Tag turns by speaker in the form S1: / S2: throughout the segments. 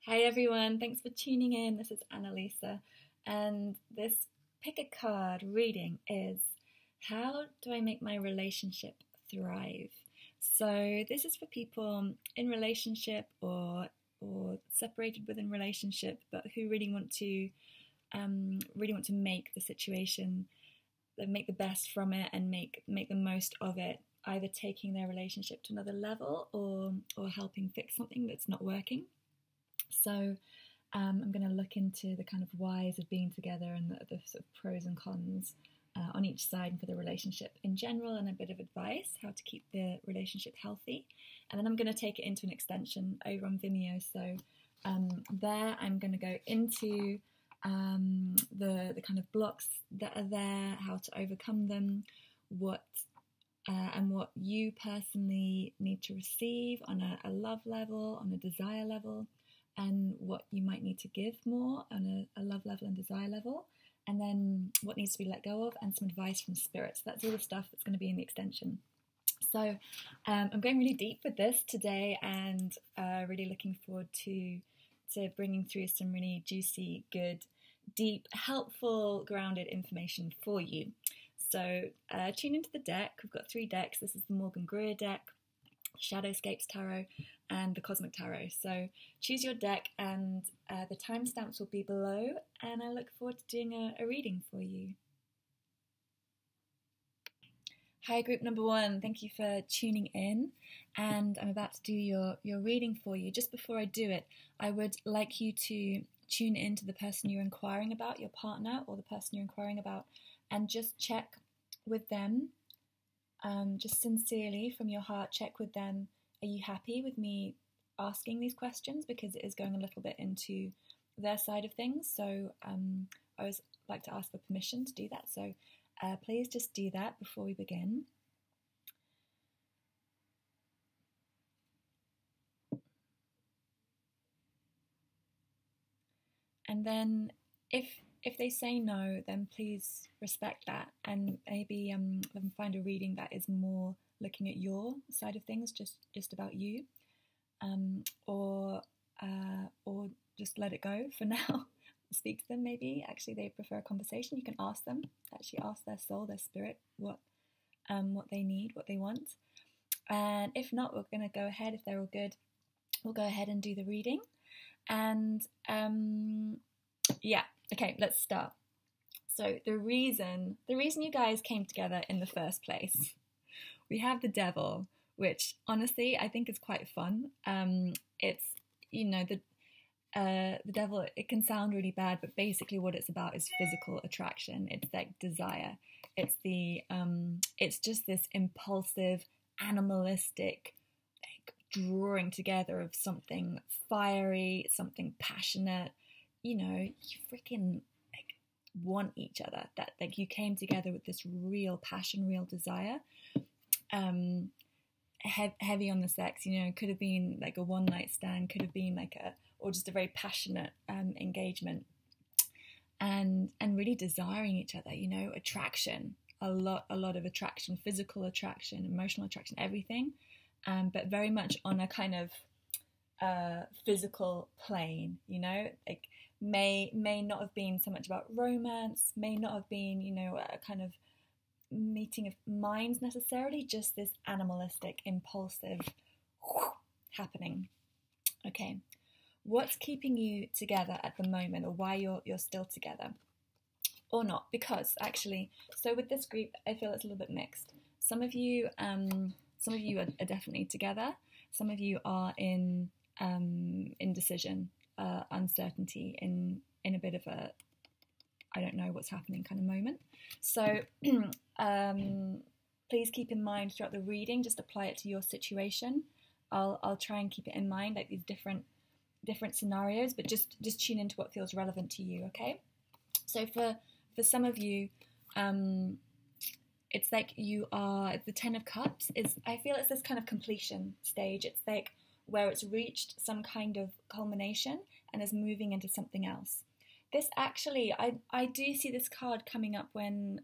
S1: Hi everyone, thanks for tuning in. This is Annalisa, and this pick a card reading is how do I make my relationship thrive? So this is for people in relationship or separated within relationship, but who really want to make the situation, make the best from it, and make the most of it. Either taking their relationship to another level or helping fix something that's not working. So I'm going to look into the kind of whys of being together and the sort of pros and cons on each side for the relationship in general, and a bit of advice how to keep the relationship healthy. And then I'm going to take it into an extension over on Vimeo. So there I'm going to go into the kind of blocks that are there, how to overcome them, what you personally need to receive on a love level, on a desire level, and what you might need to give more on a love level and desire level, and then what needs to be let go of, and some advice from spirit. So that's all the stuff that's going to be in the extension. So I'm going really deep with this today, and really looking forward to bringing through some really juicy, good, deep, helpful, grounded information for you. So tune into the deck. We've got 3 decks. This is the Morgan Greer deck, Shadowscapes Tarot, and the Cosmic Tarot. So choose your deck, and the timestamps will be below, and I look forward to doing a reading for you. Hi group number 1, thank you for tuning in, and I'm about to do your reading for you. Just before I do it, I would like you to tune in to the person you're inquiring about, your partner or the person you're inquiring about, and just check with them, just sincerely from your heart, check with them. Are you happy with me asking these questions? Because it is going a little bit into their side of things. So I always like to ask for permission to do that. So please just do that before we begin. And then if they say no, then please respect that, and maybe find a reading that is more looking at your side of things, just about you, or just let it go for now. Speak to them. Maybe actually they prefer a conversation. You can ask them. Actually, ask their soul, their spirit, what they need, what they want. And if not, we're going to go ahead. If they're all good, we'll go ahead and do the reading. And yeah, okay, let's start. So the reason you guys came together in the first place, we have the devil, which honestly I think is quite fun. It's, the devil, it can sound really bad, but basically what it's about is physical attraction. It's like desire. It's it's just this impulsive, animalistic, like, drawing together of something fiery, something passionate. You freaking like want each other. That like you came together with this real passion, real desire. Heavy on the sex. Could have been like a one night stand. Could have been or just a very passionate engagement. And really desiring each other. Attraction. A lot of attraction, physical attraction, emotional attraction, everything. But very much on a kind of physical plane. Like may not have been so much about romance, may not have been a kind of meeting of minds necessarily, just this animalistic, impulsive happening. Okay, what's keeping you together at the moment, or why you're still together or not? Because actually, so with this group I feel it's a little bit mixed. Some of you are definitely together. Some of you are in indecision, uncertainty, in a bit of a I don't know what's happening kind of moment. So please keep in mind throughout the reading, just apply it to your situation. I'll try and keep it in mind, like these different scenarios, but just tune into what feels relevant to you. Okay. So for some of you, it's like the 10 of Cups I feel it's this kind of completion stage. It's like where it's reached some kind of culmination and is moving into something else. This actually, I do see this card coming up when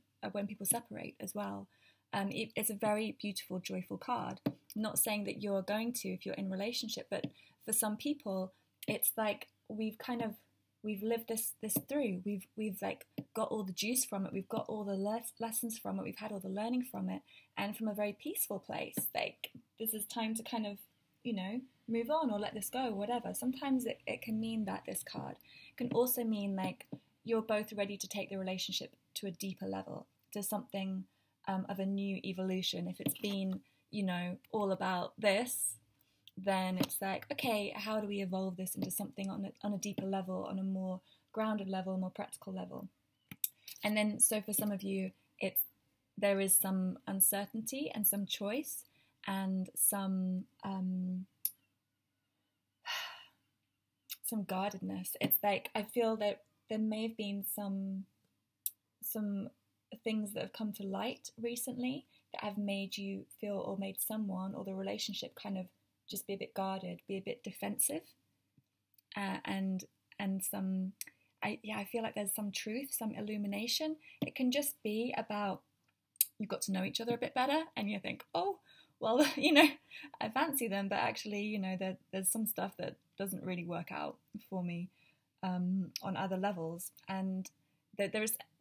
S1: people separate as well. It's a very beautiful, joyful card. I'm not saying that you're going to if you're in a relationship, but for some people, it's like we've lived this through. We've like got all the juice from it. We've got all the lessons from it. We've had all the learning from it, and from a very peaceful place. Like, this is time to kind of, move on or let this go or whatever. Sometimes it can mean that this card can also mean like you're both ready to take the relationship to a deeper level, to something of a new evolution. If it's been, all about this, then it's like, okay, how do we evolve this into something on a deeper level, on a more grounded level, more practical level? And then, so for some of you, there is some uncertainty and some choice and some guardedness. It's like, I feel that there may have been some things that have come to light recently that have made you feel, or made someone or the relationship kind of just be a bit guarded, be a bit defensive, and some, I feel like there's some truth, some illumination. It can just be about, you've got to know each other a bit better, and you think, oh, well, I fancy them, but actually, there's some stuff that doesn't really work out for me on other levels, and that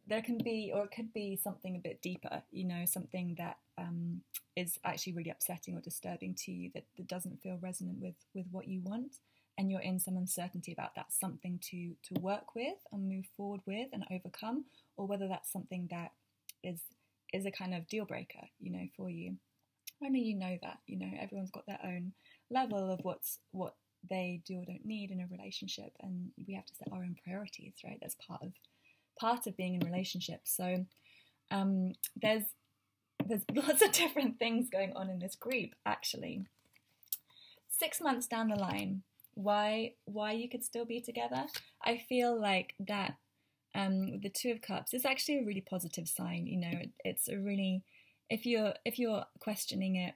S1: there can be, or it could be something a bit deeper, something that is actually really upsetting or disturbing to you, that doesn't feel resonant with what you want, and you're in some uncertainty about that, something to work with and move forward with and overcome, or whether that's something that is a kind of deal breaker, for you. Only that, everyone's got their own level of what they do or don't need in a relationship, and we have to set our own priorities, right? That's part of being in relationships. So there's lots of different things going on in this group, actually. 6 months down the line, why you could still be together, I feel like that the Two of Cups is actually a really positive sign. It's a really, if you're questioning it,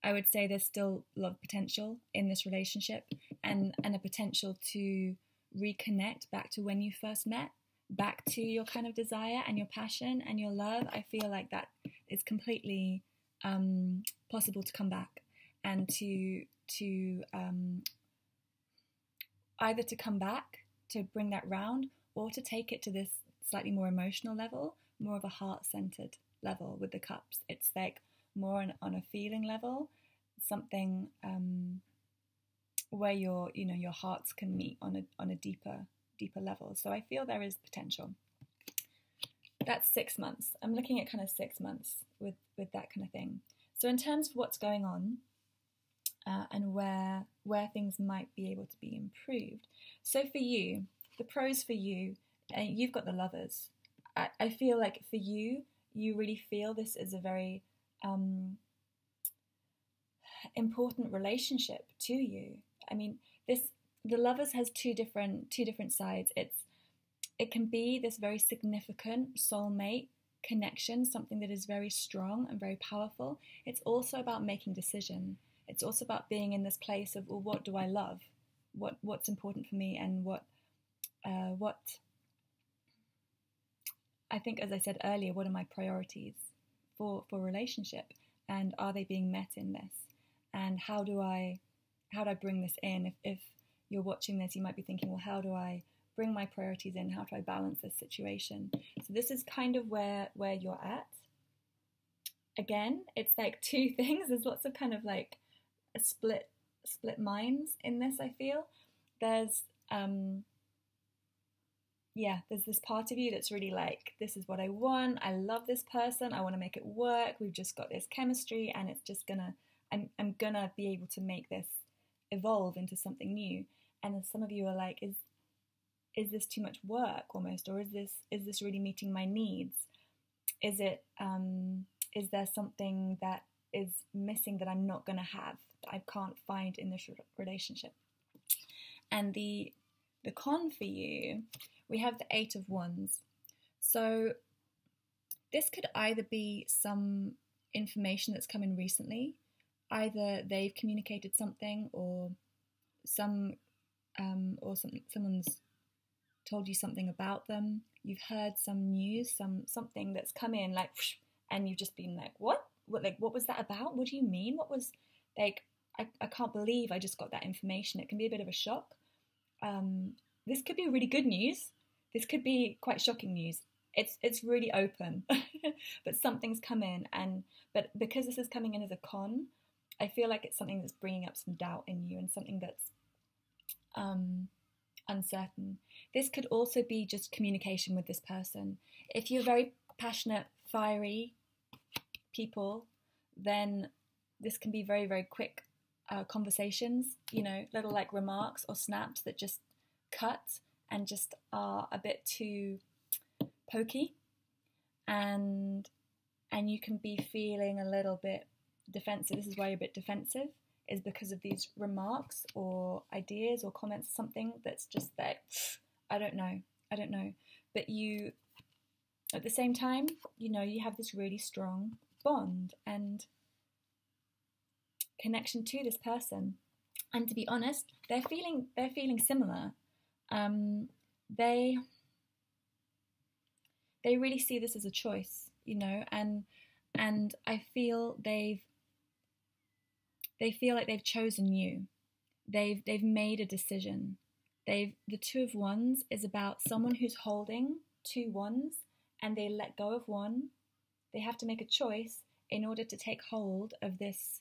S1: I would say there's still a lot of potential in this relationship, and a potential to reconnect back to when you first met, back to your kind of desire and your passion and your love. I feel like that is completely possible to come back, and to either to come back, to bring that round, or to take it to this slightly more emotional level, more of a heart-centered level with the cups. It's like more on a feeling level, something where your hearts can meet on a deeper level. So I feel there is potential. That's 6 months. I'm looking at kind of 6 months with that kind of thing. So in terms of what's going on and where things might be able to be improved. So for you, the pros for you, you've got the Lovers. I feel like for you, you really feel this is a very important relationship to you. I mean, the Lovers has two different sides. It can be this very significant soulmate connection, something that is very strong and very powerful. It's also about making decision. It's also about being in this place of, well, what do I love? What's important for me, and what I think, as I said earlier, what are my priorities for relationship, and are they being met in this? And how do I bring this in? If you're watching this, you might be thinking, well, how do I bring my priorities in? How do I balance this situation? So this is kind of where you're at. Again, it's like two things. There's lots of kind of like a split minds in this, I feel. There's there's this part of you that's really like, this is what I want. I love this person. I want to make it work. We've just got this chemistry, and it's just I'm gonna be able to make this evolve into something new. And then some of you are like, is this too much work almost, or is this really meeting my needs? Is there something that is missing that I'm not gonna have, that I can't find in this relationship? And the con for you, we have the Eight of Wands. So this could either be some information that's come in recently, either they've communicated something, or someone's told you something about them. You've heard some news, something that's come in like, whoosh, and you've just been like, what was that about? What do you mean? What was, like, I can't believe I just got that information. It can be a bit of a shock. this could be really good news. This could be quite shocking news. It's really open, but something's come in, but because this is coming in as a con, I feel like it's something that's bringing up some doubt in you and something that's uncertain. This could also be just communication with this person. If you're very passionate, fiery people, then this can be very, very quick conversations, little like remarks or snaps that just cut and just are a bit too pokey, and you can be feeling a little bit defensive. This is why you're a bit defensive, is because of these remarks or ideas or comments, something that's just like, I don't know. But you, at the same time, you have this really strong bond and connection to this person. And to be honest, they're feeling similar. They really see this as a choice, and I feel they feel like they've chosen you. They've made a decision. The Two of Wands is about someone who's holding two wands and they let go of one. They have to make a choice in order to take hold of this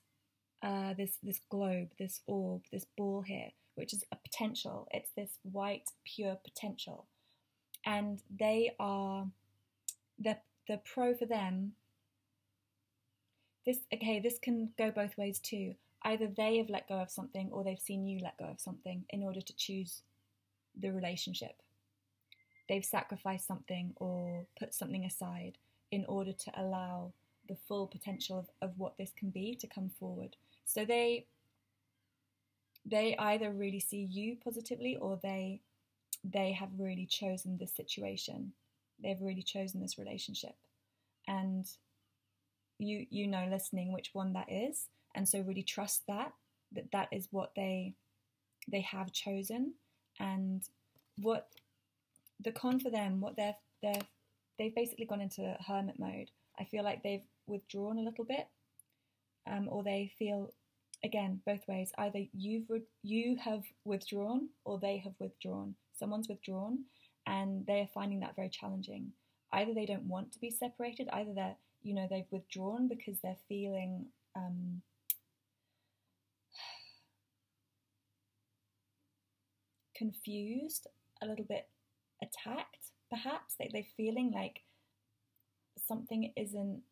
S1: this globe, this orb, this ball here, which is a potential. It's this white, pure potential. And they are the pro for them. This can go both ways too. Either they have let go of something or they've seen you let go of something in order to choose the relationship. They've sacrificed something or put something aside in order to allow the full potential of what this can be to come forward. So they either really see you positively or they have really chosen this situation. They've really chosen this relationship. And you listening which one that is, and so really trust that is what they have chosen. And what the con for them, what they've basically gone into hermit mode. I feel like they've withdrawn a little bit, or they feel, again, both ways. Either you have withdrawn or they have withdrawn. Someone's withdrawn and they are finding that very challenging. Either they don't want to be separated, either they've withdrawn because they're feeling confused, a little bit attacked, perhaps. They're feeling like something isn't,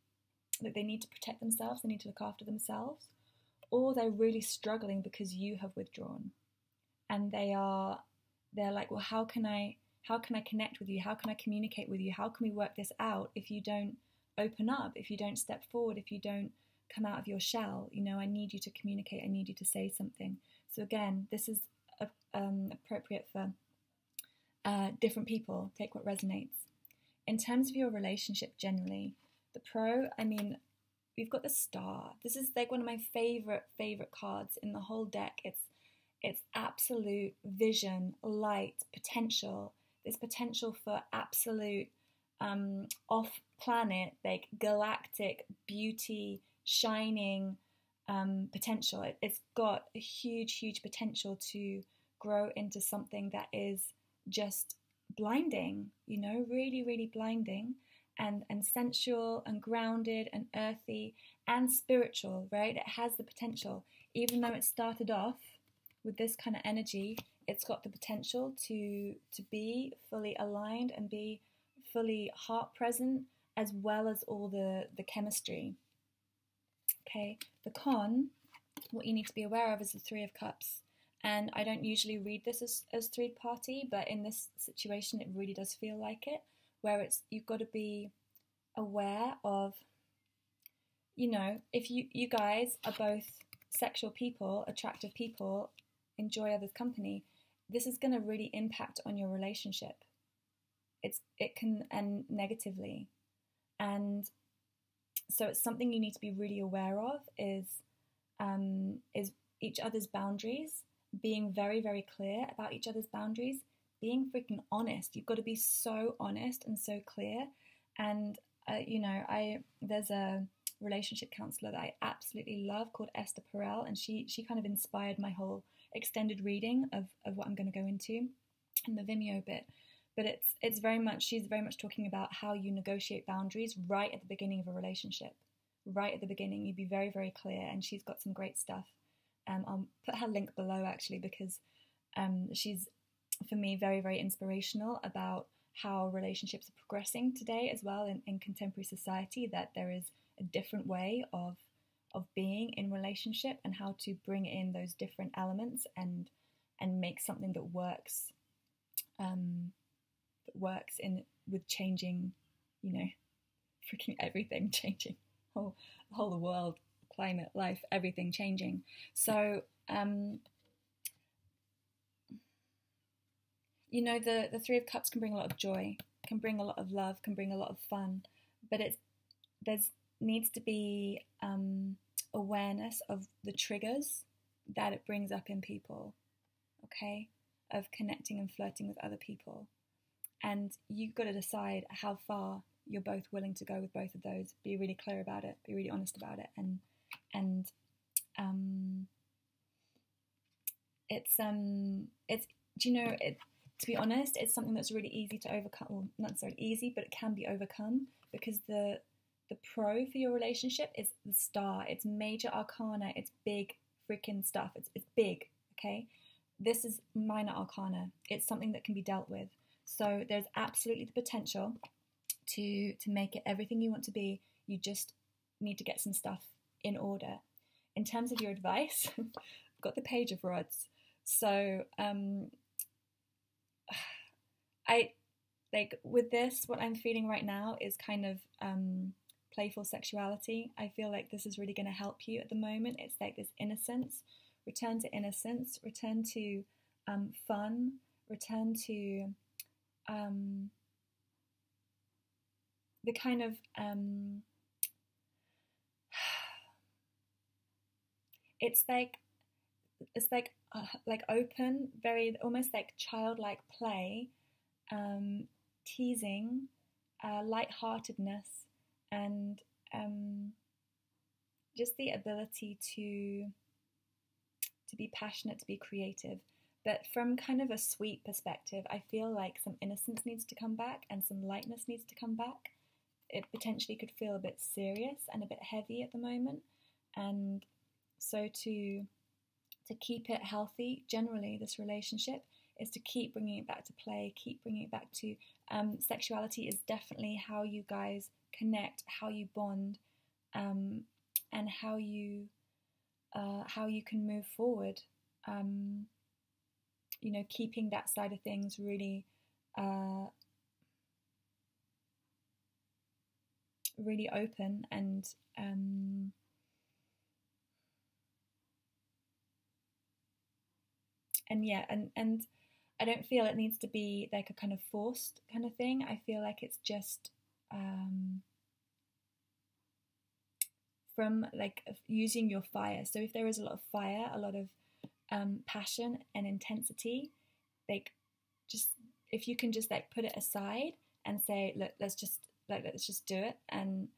S1: that they need to protect themselves, they need to look after themselves, or they're really struggling because you have withdrawn, and they're like, well, how can I connect with you? How can I communicate with you? How can we work this out if you don't open up, if you don't step forward, if you don't come out of your shell? I need you to communicate. I need you to say something. So again, this is appropriate for different people. Take what resonates. In terms of your relationship generally, the pro, we've got the Star. This is like one of my favorite cards in the whole deck. It's absolute vision, light, potential. This potential for absolute off-planet, like galactic beauty, shining potential. It's got a huge potential to grow into something that is just blinding, really blinding, and sensual and grounded and earthy and spiritual, right? It has the potential, even though it started off with this kind of energy, it's got the potential to be fully aligned and be fully heart present, as well as all the chemistry. Okay, the con, what you need to be aware of is the Three of Cups. And I don't usually read this as third party, but in this situation it really does feel like it, where you've got to be aware of, if you guys are both sexual people, attractive people, enjoy others' company, this is going to really impact on your relationship. It can end negatively. And so it's something you need to be really aware of is each other's boundaries, being very, very clear about each other's boundaries, being freaking honest. You've got to be so honest and so clear. And, there's a relationship counselor that I absolutely love called Esther Perel, and she kind of inspired my whole extended reading of what I'm going to go into in the Vimeo bit. But she's very much talking about how you negotiate boundaries right at the beginning of a relationship. Right at the beginning, you'd be very, very clear, and she's got some great stuff. I'll put her link below, actually, because she's, for me, very, very inspirational about how relationships are progressing today as well in contemporary society, that there is a different way of being in relationship and how to bring in those different elements and make something that works with changing, freaking everything changing, the whole world, climate, life, everything changing. So the Three of Cups can bring a lot of joy, can bring a lot of love, can bring a lot of fun, but there's needs to be awareness of the triggers that it brings up in people, okay, of connecting and flirting with other people. And you've got to decide how far you're both willing to go with both of those. Be really clear about it, be really honest about it, and to be honest, it's something that's really easy to overcome. Well, not necessarily easy, but it can be overcome, because the pro for your relationship is the Star. It's major arcana. It's big freaking stuff. It's big, okay? This is minor arcana. It's something that can be dealt with. So there's absolutely the potential to make it everything you want to be. You just need to get some stuff in order. In terms of your advice, I've got the Page of Rods. So I like with this, what I'm feeling right now is kind of playful sexuality. I feel like this is really going to help you at the moment. It's like this innocence, return to innocence, return to fun, return to the kind of it's like open, very almost like childlike play, teasing, lightheartedness, and just the ability to be passionate, to be creative. But from kind of a sweet perspective, I feel like some innocence needs to come back and some lightness needs to come back. It potentially could feel a bit serious and a bit heavy at the moment. And so to keep it healthy, generally, this relationship, is to keep bringing it back to play, keep bringing it back to sexuality is definitely how you guys connect, how you bond, and how you can move forward. Keeping that side of things really really open and I don't feel it needs to be like a kind of forced kind of thing. I feel like it's just from like using your fire. So if there is a lot of fire, a lot of passion and intensity, like just if you can just like put it aside and say, look, let's just do it and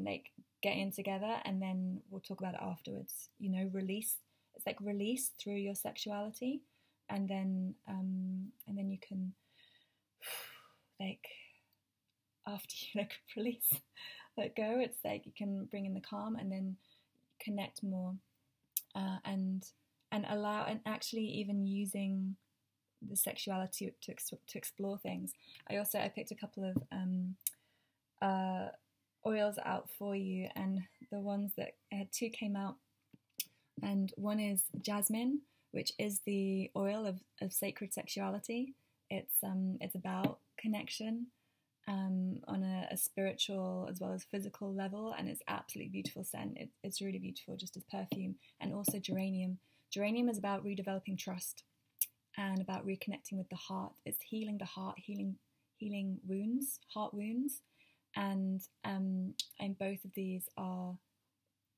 S1: like get in together, and then we'll talk about it afterwards. Release. It's like release through your sexuality, and then you can like after you like release, let go. It's like you can bring in the calm and then connect more, and allow, and actually even using the sexuality to explore things. I picked a couple of oils out for you, and the ones that two came out. And one is jasmine, which is the oil of sacred sexuality. It's about connection on a spiritual as well as physical level, and it's absolutely beautiful scent. It's really beautiful just as perfume. And also geranium. Geranium is about redeveloping trust and about reconnecting with the heart. It's healing the heart, healing wounds, heart wounds, and both of these are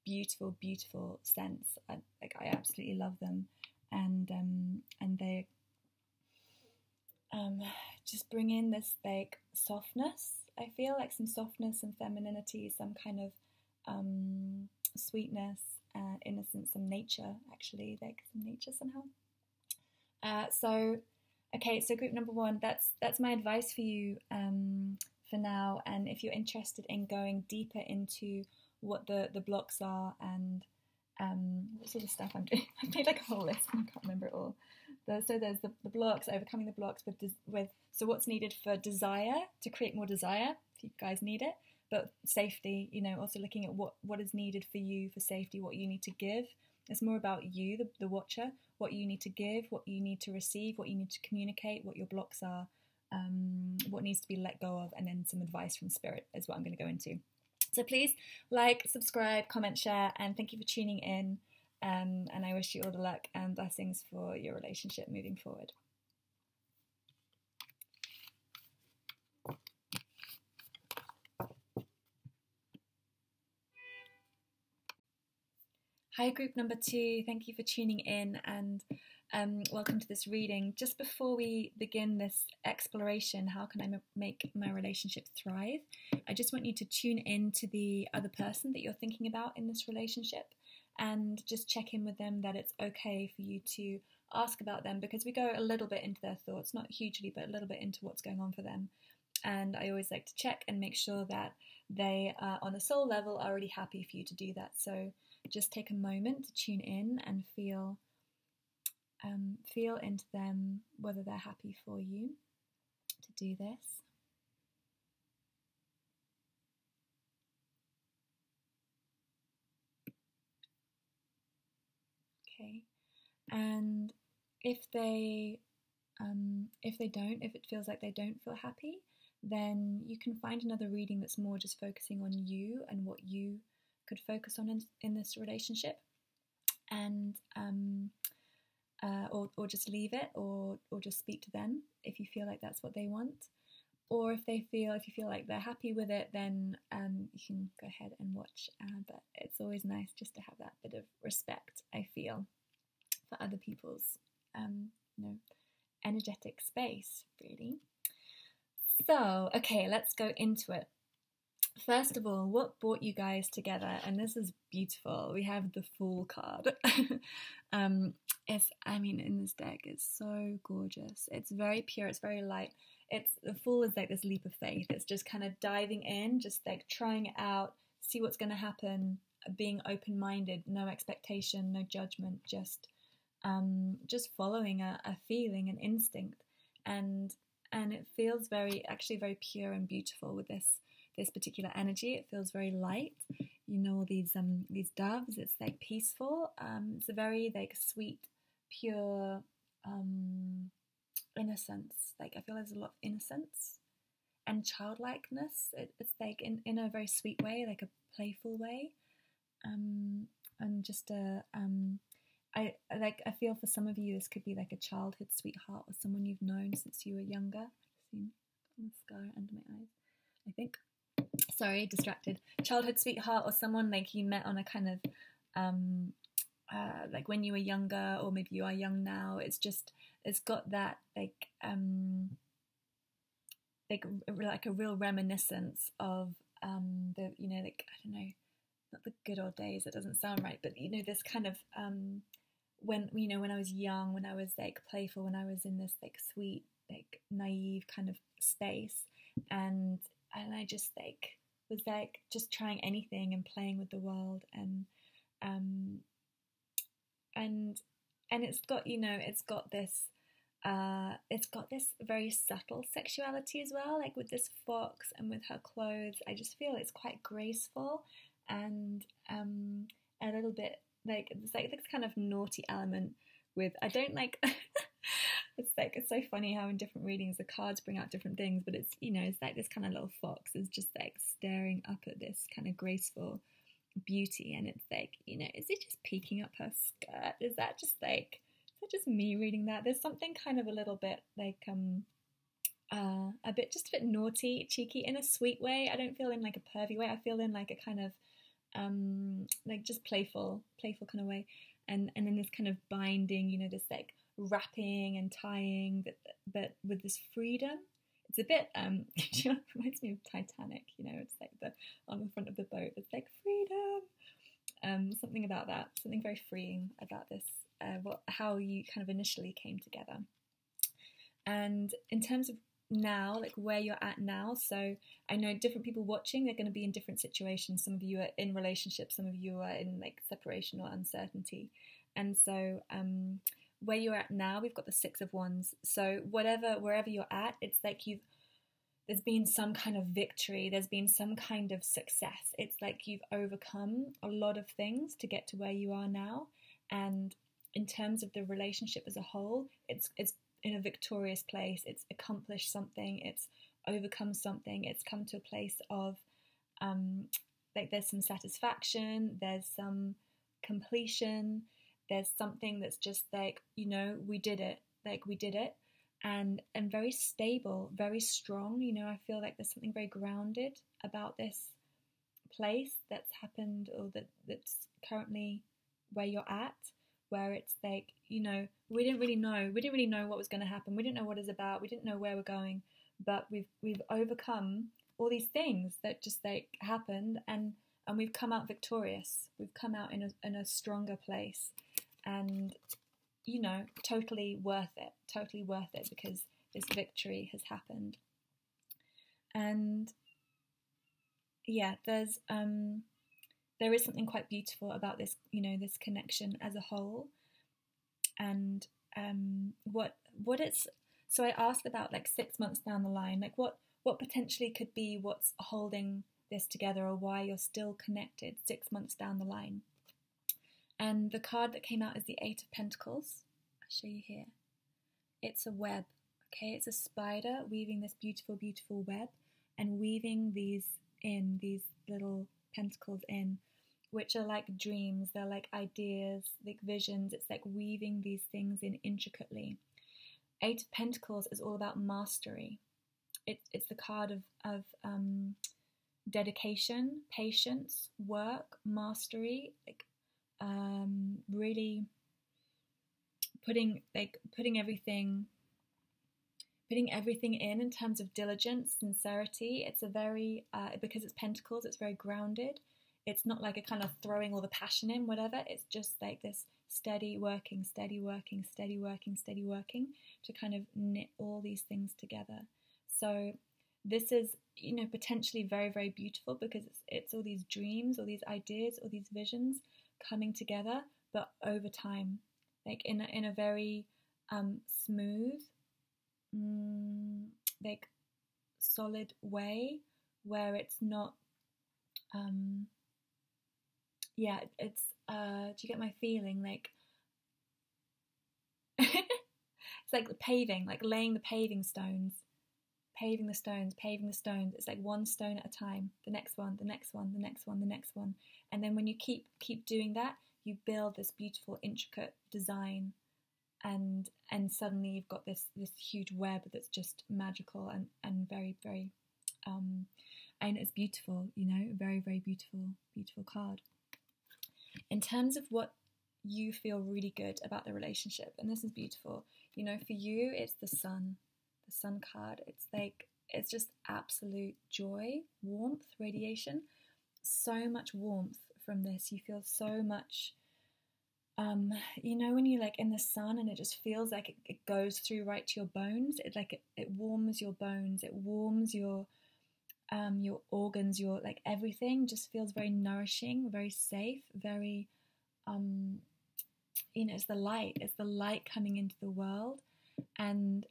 S1: beautiful, beautiful scents. I absolutely love them, and they just bring in this like softness. I feel like some softness and femininity, some kind of sweetness, innocence, some nature, actually, like some nature somehow. So group number one, that's my advice for you for now. And if you're interested in going deeper into what the blocks are and what sort of stuff I'm doing, I've made like a whole list and I can't remember it all. So there's the blocks, overcoming the blocks with so what's needed for desire, to create more desire, if you guys need it, but safety, also looking at what is needed for you for safety, what you need to give. It's more about you, the watcher, what you need to give, what you need to receive, what you need to communicate, what your blocks are, what needs to be let go of, and then some advice from spirit is what I'm going to go into. So please like, subscribe, comment, share, and thank you for tuning in. And I wish you all the luck and blessings for your relationship moving forward. Hi, group number 2. Thank you for tuning in and welcome to this reading. Just before we begin this exploration, how can I make my relationship thrive? I just want you to tune in to the other person that you're thinking about in this relationship and just check in with them that it's okay for you to ask about them, because we go a little bit into their thoughts, not hugely, but a little bit into what's going on for them. And I always like to check and make sure that they, on a soul level, are really happy for you to do that. So just take a moment to tune in and feel into them, whether they're happy for you to do this. Okay, and if it feels like they don't feel happy, then you can find another reading that's more just focusing on you and what you could focus on in this relationship, and or just leave it, or just speak to them if you feel like that's what they want. Or if you feel like they're happy with it, then you can go ahead and watch. But it's always nice just to have that bit of respect, I feel, for other people's energetic space, really. So, okay, let's go into it. First of all, what brought you guys together? And this is beautiful. We have the Fool card. In this deck, it's so gorgeous. It's very pure. It's very light. The Fool is like this leap of faith. It's just kind of diving in, just like trying it out, see what's going to happen, being open-minded, no expectation, no judgment, just following a feeling, an instinct, and it feels very pure and beautiful with this particular energy. It feels very light. All these doves. It's like peaceful. It's a very like sweet, pure innocence. Like I feel there's a lot of innocence and childlikeness. It's like in a very sweet way, like a playful way, and just I feel for some of you this could be like a childhood sweetheart or someone you've known since you were younger. I've seen mascara under my eyes, I think. Sorry, distracted. Childhood sweetheart or someone like you met on a kind of like when you were younger, or maybe you are young now. It's got that like a real reminiscence of the like, I don't know, not the good old days, it doesn't sound right, but this kind of when I was young, when I was like playful, when I was in this like sweet, like naive kind of space, and I just like was like just trying anything and playing with the world, and it's got this very subtle sexuality as well, like with this fox and with her clothes. I just feel it's quite graceful and a little bit like it's like this kind of naughty element with, I don't like it's so funny how in different readings the cards bring out different things, but it's it's like this kind of little fox is just like staring up at this kind of graceful beauty, and it's like, is it just peeking up her skirt? Is that just me reading that? There's something kind of a little bit like a bit naughty, cheeky in a sweet way. I don't feel in like a pervy way. I feel in like a kind of like just playful kind of way, and then this kind of binding, this like wrapping and tying, but with this freedom. It's a bit it reminds me of Titanic. It's like on the front of the boat. It's like freedom, Something about that, something very freeing about this, how you kind of initially came together. And in terms of now, like where you're at now, so I know different people watching, they're going to be in different situations. Some of you are in relationships, some of you are in like separation or uncertainty. And so where you're at now, we've got the Six of Wands. So wherever you're at, it's like there's been some kind of victory, there's been some kind of success. It's like you've overcome a lot of things to get to where you are now. And in terms of the relationship as a whole, it's in a victorious place. It's accomplished something, it's overcome something, it's come to a place of like there's some satisfaction, there's some completion, there's something that's just like, we did it, and very stable, very strong. I feel like there's something very grounded about this place that's happened, or that's currently where you're at, where it's like, we didn't really know what was going to happen. We didn't know what it's about. We didn't know where we're going, but we've overcome all these things that just like happened, and we've come out victorious. We've come out in a stronger place, and totally worth it because this victory has happened. And yeah, there is something quite beautiful about this, this connection as a whole. And what it's, so I asked about like 6 months down the line, like what potentially could be what's holding this together, or why you're still connected 6 months down the line. And the card that came out is the Eight of Pentacles. I'll show you here. It's a web, okay? It's a spider weaving this beautiful, beautiful web, and weaving these little pentacles in, which are like dreams. They're like ideas, like visions. It's like weaving these things in intricately. Eight of Pentacles is all about mastery. It's the card of dedication, patience, work, mastery, like really putting everything in terms of diligence, sincerity. It's a very because it's Pentacles, it's very grounded. It's not like a kind of throwing all the passion in, whatever. It's just like this steady working to kind of knit all these things together. So this is, potentially very, very beautiful, because it's all these dreams, all these ideas, all these visions coming together, but over time, like in a very smooth, like solid way, where it's not it's do you get my feeling? Like it's like the paving, like laying the paving stones, paving the stones. It's like one stone at a time, the next one, and then when you keep doing that, you build this beautiful intricate design, and suddenly you've got this huge web that's just magical and very, very and it's beautiful, very, very beautiful card. In terms of what you feel really good about the relationship, and this is beautiful, for you, it's the sun card. It's like, it's just absolute joy, warmth, radiation, so much warmth from this. You feel so much, when you're like in the sun and it just feels like it goes through right to your bones. It warms your bones, it warms your organs, your like everything just feels very nourishing, very safe, very it's the light coming into the world, and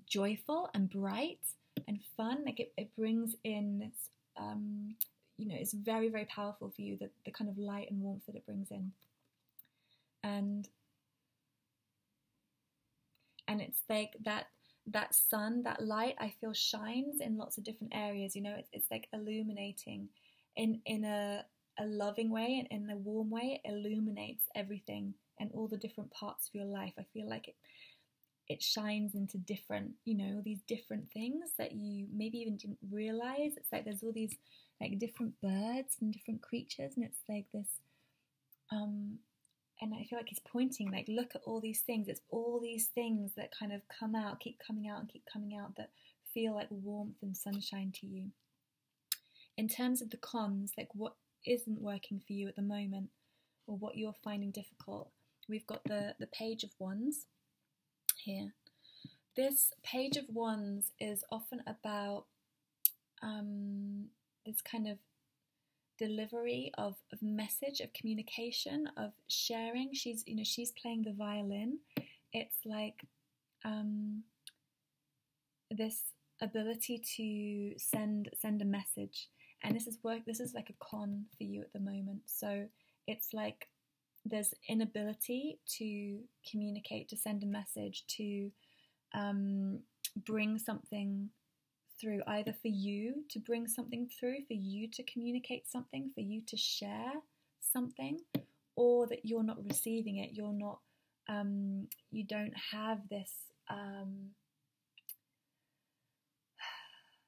S1: joyful and bright and fun. Like it brings in this it's very, very powerful for you, the kind of light and warmth that it brings in. And it's like that sun, that light, I feel shines in lots of different areas. It's like illuminating in a loving way, and in a warm way. It illuminates everything and all the different parts of your life. I feel like it shines into different, these different things that you maybe even didn't realize. It's like there's all these like different birds and different creatures, and it's like this and I feel like he's pointing, like, look at all these things. It's all these things that kind of come out, keep coming out, that feel like warmth and sunshine to you. In terms of the cons, like isn't working for you at the moment, or what you're finding difficult. We've got the Page of Wands here. This Page of Wands is often about this kind of delivery of message, of communication, of sharing. She's playing the violin. It's like this ability to send a message, and this is like a con for you at the moment. So it's like there's inability to communicate, to send a message, to bring something through, either for you to bring something through, for you to communicate something, for you to share something, or that you're not receiving it. You're not you don't have this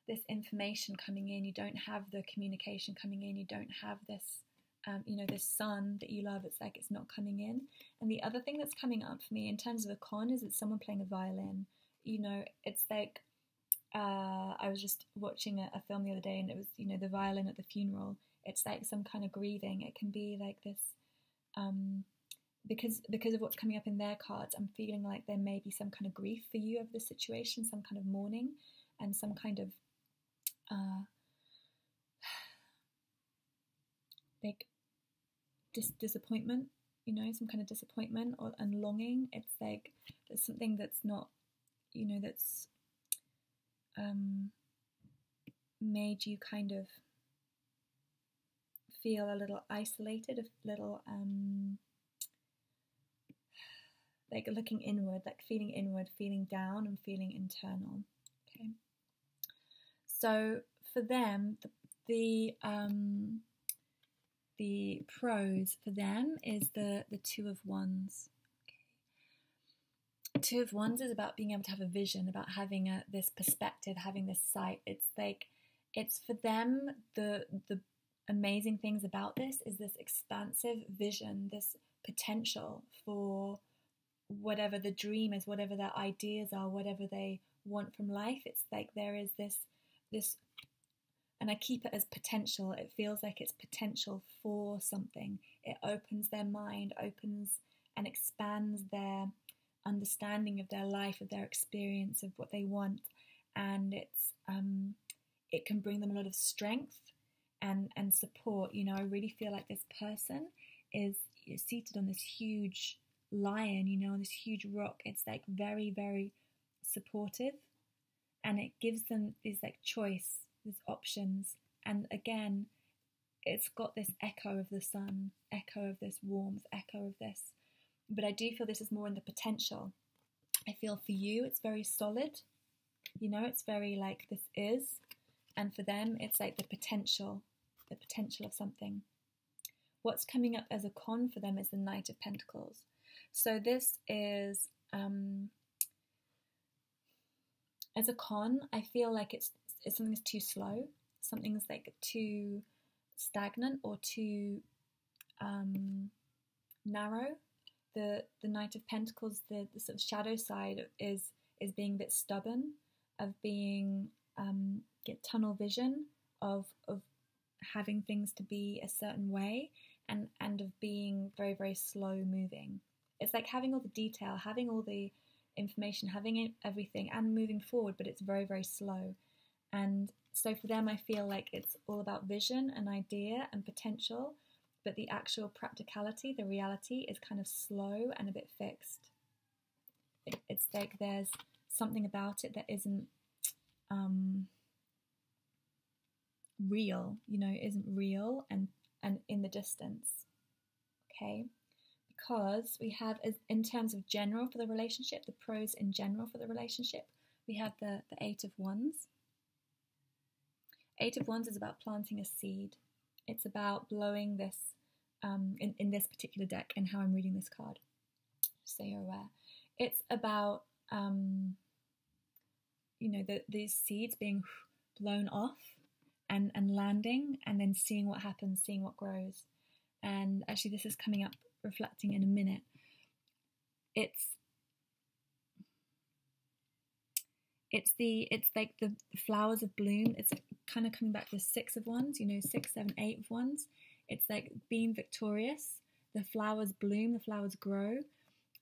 S1: this information coming in. You don't have the communication coming in. You don't have this this sun that you love. It's like it's not coming in. And the other thing that's coming up for me in terms of a con is it's someone playing a violin. It's like I was just watching a film the other day, and it was the violin at the funeral. It's like some kind of grieving. It can be like this because of what's coming up in their cards. I'm feeling like there may be some kind of grief for you of the situation, some kind of mourning, and some kind of like disappointment, some kind of disappointment and longing. It's like there's something that's not, that's made you kind of feel a little isolated, a little like looking inward, like feeling inward, feeling down, and feeling internal. Okay. So for them, the pros for them is the Two of Wands. Okay. Two of Wands is about being able to have a vision, about having this perspective, having this sight. It's like, it's for them, the amazing things about this is this expansive vision, this potential for whatever the dream is, whatever their ideas are, whatever they want from life. It's like there is this, and I keep it as potential. It feels like it's potential for something. It opens their mind, opens and expands their understanding of their life, of their experience, of what they want, and it can bring them a lot of strength and support. I really feel like this person is seated on this huge lion, on this huge rock. It's like very, very supportive, and it gives them this like choice, these options. And again, it's got this echo of the sun, echo of this warmth, echo of this. But I do feel this is more in the potential. I feel for you, it's very solid. It's very like this is. And for them, it's like the potential of something. What's coming up as a con for them is the Knight of Pentacles. So this is, as a con, I feel like it's something's too slow, something's like too stagnant or too narrow. The Knight of Pentacles, the sort of shadow side is being a bit stubborn, of being get tunnel vision, of having things to be a certain way, and of being very, very slow moving. It's like having all the detail, having all the information, having everything and moving forward, but it's very, very slow. And so for them, I feel like it's all about vision and idea and potential, but the actual practicality, the reality, is kind of slow and a bit fixed. It's like there's something about it that isn't real, isn't real and in the distance. Okay? Because we have, in terms of general for the relationship, the pros in general for the relationship, we have the Eight of Wands. Eight of Wands is about planting a seed. It's about blowing this, in this particular deck and how I'm reading this card, just so you're aware. It's about, these seeds being blown off and landing, and then seeing what happens, seeing what grows. And actually this is coming up, reflecting in a minute. It's like the flowers of bloom. It's kind of coming back to the Six of Wands, 6, 7, 8 of Wands. It's like being victorious. The flowers bloom, the flowers grow,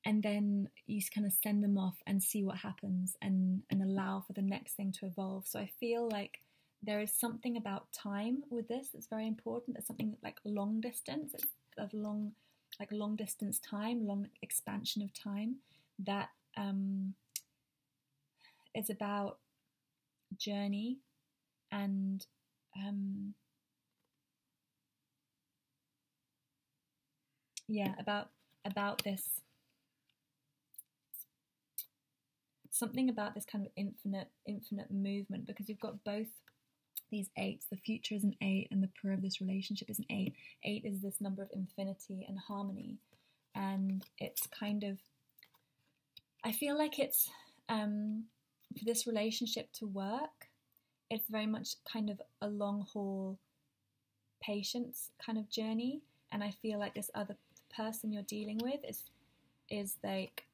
S1: and then you kind of send them off and see what happens, and allow for the next thing to evolve. So I feel like there is something about time with this that's very important. There's something like long distance, it's of long distance time, long expansion of time, that is about journey and about this, something about this kind of infinite movement, because you've got both these eights. The future is an 8, and the prayer of this relationship is an 8. 8 is this number of infinity and harmony, and it's kind of, I feel like it's for this relationship to work, it's very much kind of a long haul patience kind of journey. And I feel like this other person you're dealing with is like,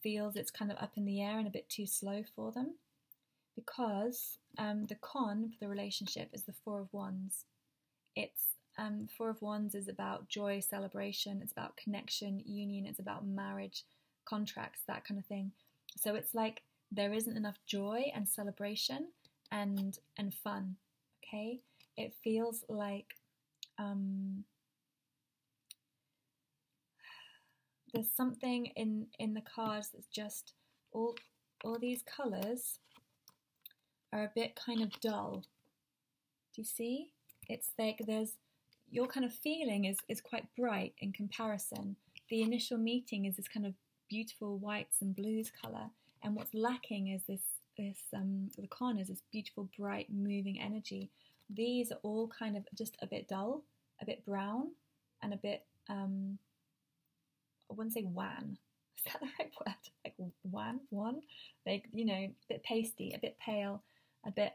S1: feels it's kind of up in the air and a bit too slow for them, because the con for the relationship is the Four of Wands. It's Four of Wands is about joy, celebration, it's about connection, union, it's about marriage, contracts, that kind of thing. So it's like there isn't enough joy and celebration and fun. Okay, it feels like there's something in the cards that's just all these colours are a bit kind of dull. Do you see? It's like there's, your kind of feeling is quite bright in comparison. The initial meeting is this kind of beautiful whites and blues colour, and what's lacking is this the con is this beautiful, bright, moving energy. These are all kind of just a bit dull, a bit brown, and a bit I wouldn't say wan. Is that the right word? Like wan? Like, you know, a bit pasty, a bit pale, a bit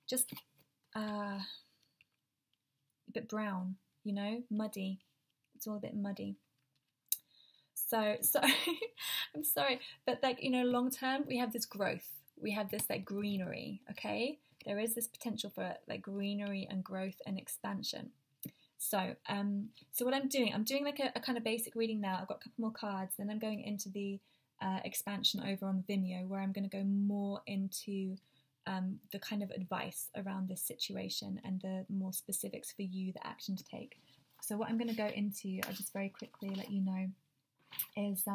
S1: just a bit brown, you know, muddy. It's all a bit muddy. So I'm sorry, but like, you know, long term we have this growth, we have this like greenery. Okay, there is this potential for like greenery and growth and expansion. So what I'm doing like a kind of basic reading now. I've got a couple more cards, then I'm going into the expansion over on Vimeo, where I'm going to go more into the kind of advice around this situation and the more specifics for you, the action to take. So what I'm going to go into, I'll just very quickly let you know, is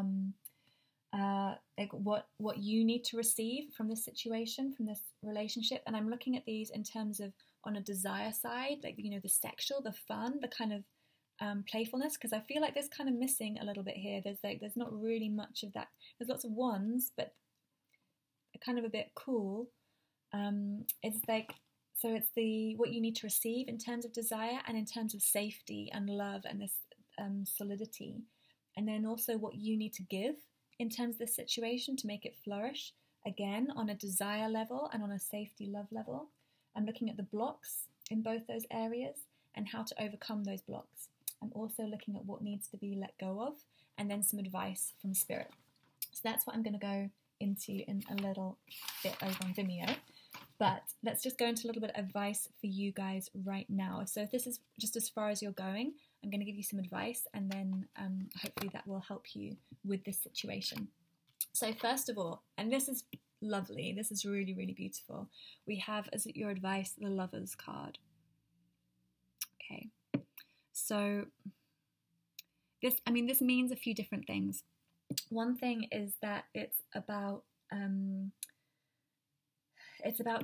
S1: like what you need to receive from this situation, from this relationship. And I'm looking at these in terms of, on a desire side, like, you know, the sexual, the fun, the kind of playfulness, because I feel like there's kind of missing a little bit here. There's not really much of that. There's lots of wands, but kind of a bit cool. It's like, so it's the what you need to receive in terms of desire and in terms of safety and love and this solidity, and then also what you need to give in terms of this situation to make it flourish, again on a desire level and on a safety love level. I'm looking at the blocks in both those areas and how to overcome those blocks. I'm also looking at what needs to be let go of, and then some advice from Spirit. So that's what I'm going to go into in a little bit over on Vimeo. But let's just go into a little bit of advice for you guys right now. So if this is just as far as you're going, I'm going to give you some advice, and then hopefully that will help you with this situation. So first of all, and this is lovely, this is really, really beautiful, we have as your advice the Lovers card. Okay, so this means a few different things. One thing is that it's about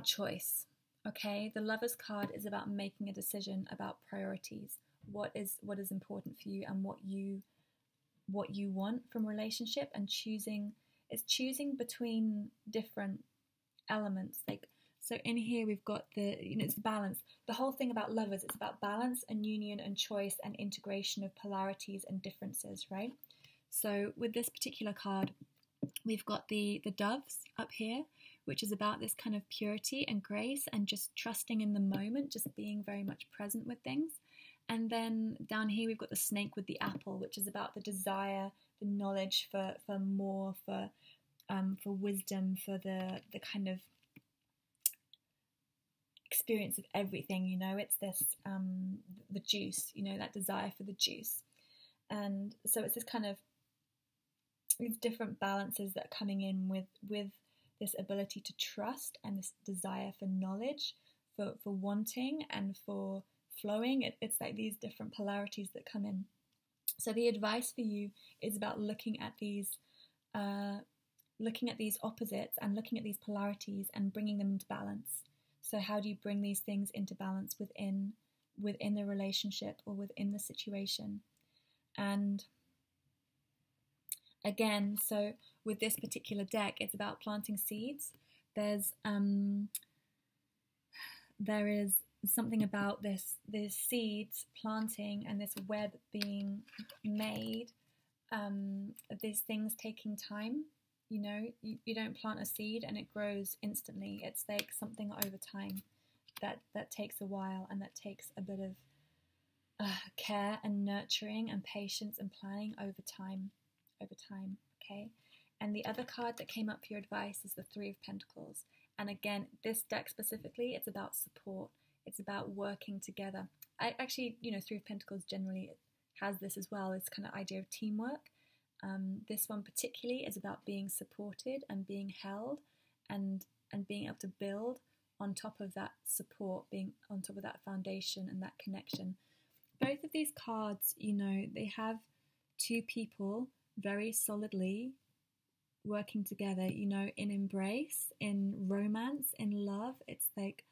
S1: choice. Okay, the Lovers card is about making a decision about priorities. What is important for you, and what you want from a relationship, and choosing between different elements. Like, so in here we've got it's balance. The whole thing about Lovers, it's about balance and union and choice and integration of polarities and differences, right? So with this particular card, we've got the doves up here, which is about this kind of purity and grace and just trusting in the moment, just being very much present with things. And then down here we've got the snake with the apple, which is about the desire, the knowledge for more, for wisdom, for the kind of experience of everything, you know. It's this the juice, you know, that desire for the juice. And so it's this kind of these different balances that are coming in with this ability to trust and this desire for knowledge, for wanting and for flowing. It's like these different polarities that come in. So the advice for you is about looking at these opposites and looking at these polarities and bringing them into balance. So how do you bring these things into balance within the relationship or within the situation? And again, so with this particular deck, it's about planting seeds. There is something about this seeds planting and this web being made, these things taking time. You know, you don't plant a seed and it grows instantly. It's like something over time that takes a while, and that takes a bit of care and nurturing and patience and planning over time, okay? And the other card that came up for your advice is the Three of Pentacles. And again, this deck specifically, it's about support. It's about working together. Actually, you know, Three of Pentacles generally has this as well. It's kind of idea of teamwork. This one particularly is about being supported and being held, and being able to build on top of that support, being on top of that foundation and that connection. Both of these cards, you know, they have two people very solidly working together, you know, in embrace, in romance, in love. It's like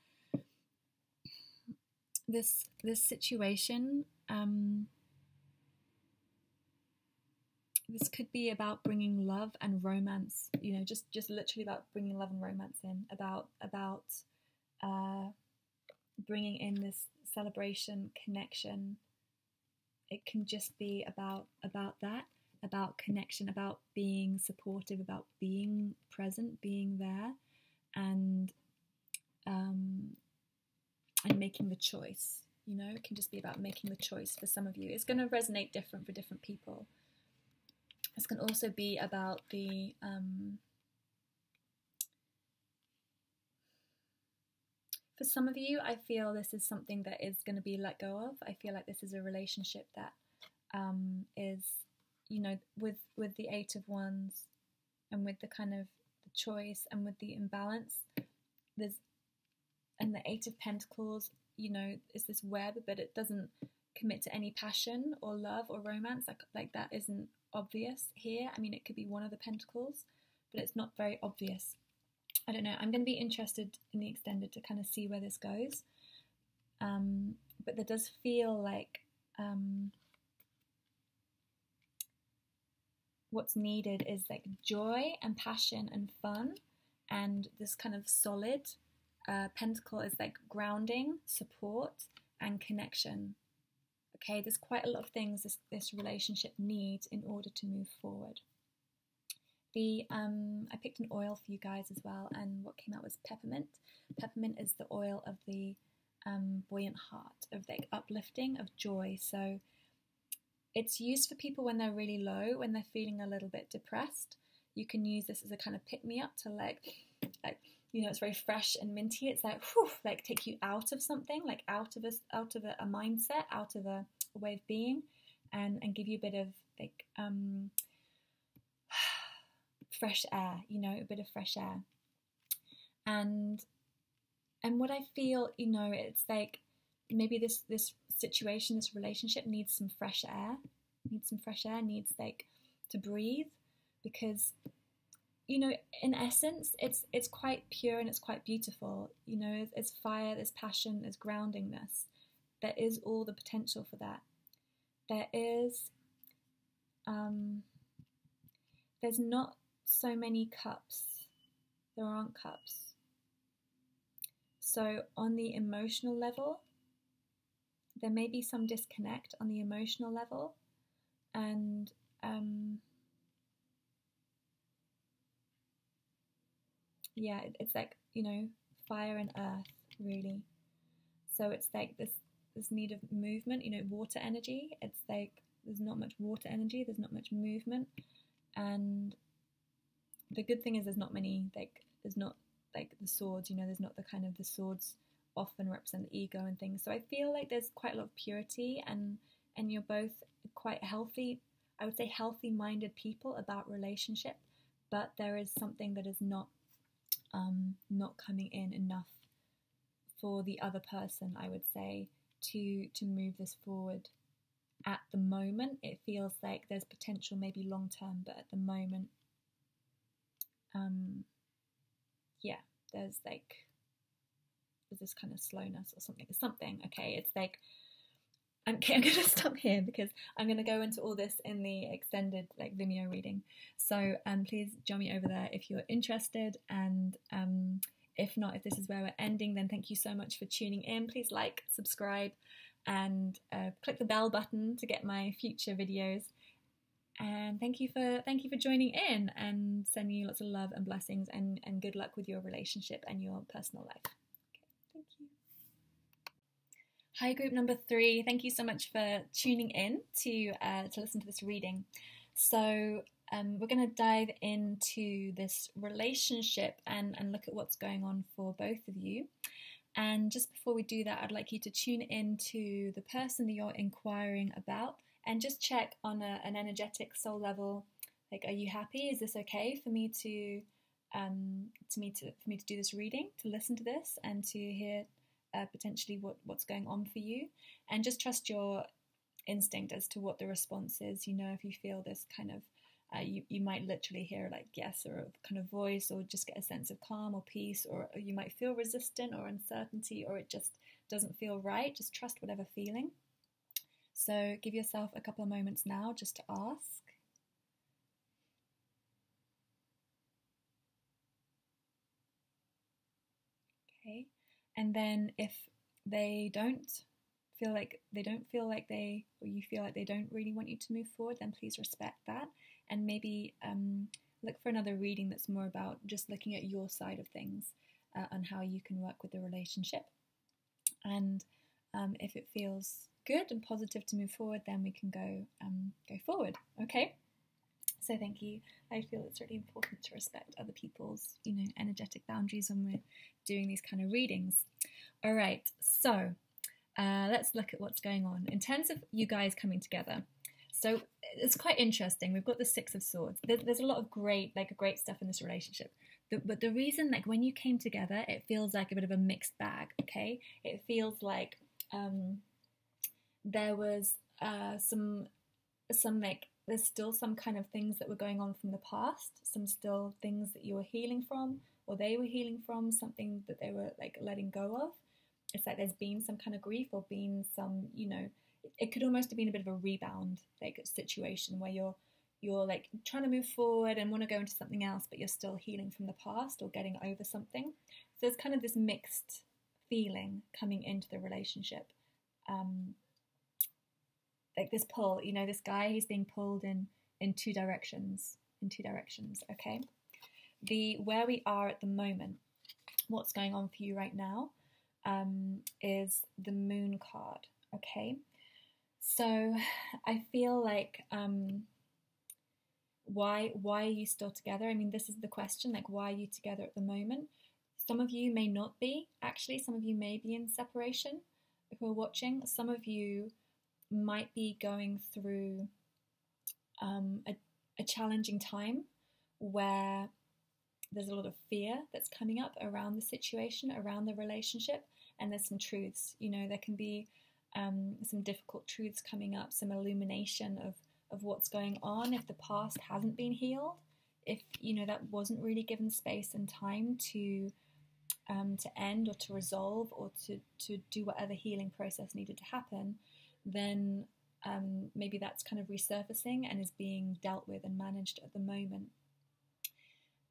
S1: this situation, this could be about bringing love and romance, you know, just literally about bringing love and romance in, about bringing in this celebration, connection. It can just be about that, about connection, about being supportive, about being present, being there, and making the choice. You know, it can just be about making the choice for some of you. It's going to resonate different for different people. This can also be about the for some of you, I feel this is something that is going to be let go of. I feel like this is a relationship that is, you know, with the Eight of Wands and with the kind of the choice and with the imbalance, and the Eight of Pentacles, you know, is this web, but it doesn't commit to any passion or love or romance. Like that isn't obvious here. I mean, it could be one of the Pentacles, but it's not very obvious. I don't know. I'm going to be interested in the extended to kind of see where this goes. But there does feel like what's needed is like joy and passion and fun, and this kind of solid pentacle is like grounding, support, and connection. Okay, there's quite a lot of things this relationship needs in order to move forward. I picked an oil for you guys as well, and what came out was peppermint. Peppermint is the oil of the buoyant heart, of like uplifting, of joy. So it's used for people when they're really low, when they're feeling a little bit depressed. You can use this as a kind of pick-me-up to like you know, it's very fresh and minty. It's like, whew, like take you out of something, like out of a mindset, out of a way of being, and give you a bit of like fresh air, you know, a bit of fresh air. And what I feel, you know, it's like maybe this situation, this relationship needs some fresh air, needs like to breathe, because, you know, in essence, it's quite pure and it's quite beautiful. You know, there's fire, there's passion, there's groundingness. There is all the potential for that. There is, there's not so many cups. There aren't cups. So on the emotional level, there may be some disconnect on the emotional level, and yeah, it's like, you know, fire and earth, really. So it's like this need of movement, you know, water energy. It's like there's not much water energy, there's not much movement, and the good thing is there's not many, like, there's not like the swords, you know, there's not the kind of the swords often represent the ego and things. So I feel like there's quite a lot of purity, and you're both quite healthy, I would say healthy-minded people about relationship, but there is something that is not coming in enough for the other person, I would say, to move this forward. At the moment, it feels like there's potential maybe long term, but at the moment, there's this kind of slowness or something. Okay, it's like, I'm going to stop here because I'm going to go into all this in the extended Vimeo reading. So please join me over there if you're interested, and if not, if this is where we're ending, then thank you so much for tuning in. Please like, subscribe, and click the bell button to get my future videos. And thank you for joining in, and sending you lots of love and blessings, and good luck with your relationship and your personal life. Okay, thank you. Hi, group number 3. Thank you so much for tuning in to listen to this reading. So we're going to dive into this relationship and look at what's going on for both of you. And just before we do that, I'd like you to tune in to the person that you're inquiring about, and just check on an energetic soul level. Like, are you happy? Is this okay for me to do this reading, to listen to this, and to hear potentially what's going on for you? And just trust your instinct as to what the response is. You know, if you feel this kind of you might literally hear like yes, or a kind of voice, or just get a sense of calm or peace, or you might feel resistant or uncertainty, or it just doesn't feel right. Just trust whatever feeling. So give yourself a couple of moments now just to ask. Okay, and then if they don't feel like they, or you feel like they don't really want you to move forward, then please respect that, and maybe look for another reading that's more about just looking at your side of things, on how you can work with the relationship. And if it feels good and positive to move forward, then we can go forward. Okay. So thank you. I feel it's really important to respect other people's, energetic boundaries when we're doing these kind of readings. All right. So let's look at what's going on in terms of you guys coming together. So it's quite interesting. We've got the Six of Swords. There's a lot of great stuff in this relationship. But the reason, when you came together, it feels like a bit of a mixed bag. Okay, it feels like there was there's still some kind of things that were going on from the past, some still things that you were healing from, or they were healing from, something that they were letting go of. It's like there's been some kind of grief, or been some, it could almost have been a bit of a rebound situation where you're trying to move forward and want to go into something else, but you're still healing from the past or getting over something. So there's kind of this mixed feeling coming into the relationship. This pull, this guy, he's being pulled in two directions, okay? Where we are at the moment, what's going on for you right now, is the Moon card, okay? So I feel like, why are you still together? I mean, this is the question, why are you together at the moment? Some of you may not be, actually. Some of you may be in separation who are watching. Some of you might be going through a challenging time where there's a lot of fear that's coming up around the situation, around the relationship, and there's some truths. There can be some difficult truths coming up, some illumination of what's going on if the past hasn't been healed, if that wasn't really given space and time to end, or to resolve, or to do whatever healing process needed to happen, then maybe that's kind of resurfacing and is being dealt with and managed at the moment.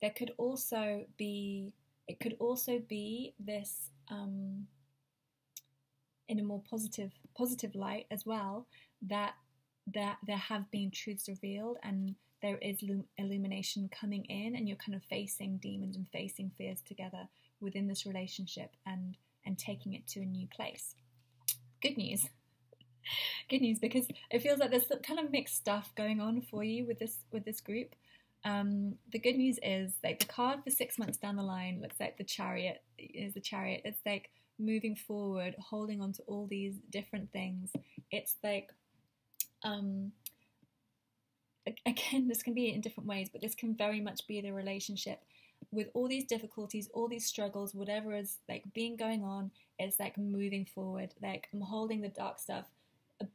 S1: There could also be, this in a more positive light as well, that there have been truths revealed, and there is illumination coming in, and you're kind of facing demons and facing fears together within this relationship, and taking it to a new place. Good news, because it feels like there's kind of mixed stuff going on for you with this group. The good news is, the card for 6 months down the line looks like the Chariot is the Chariot. It's moving forward, holding on to all these different things. It's like, again, this can be in different ways, but this can very much be the relationship with all these difficulties, all these struggles, whatever is like being going on. It's like moving forward, like I'm holding the dark stuff,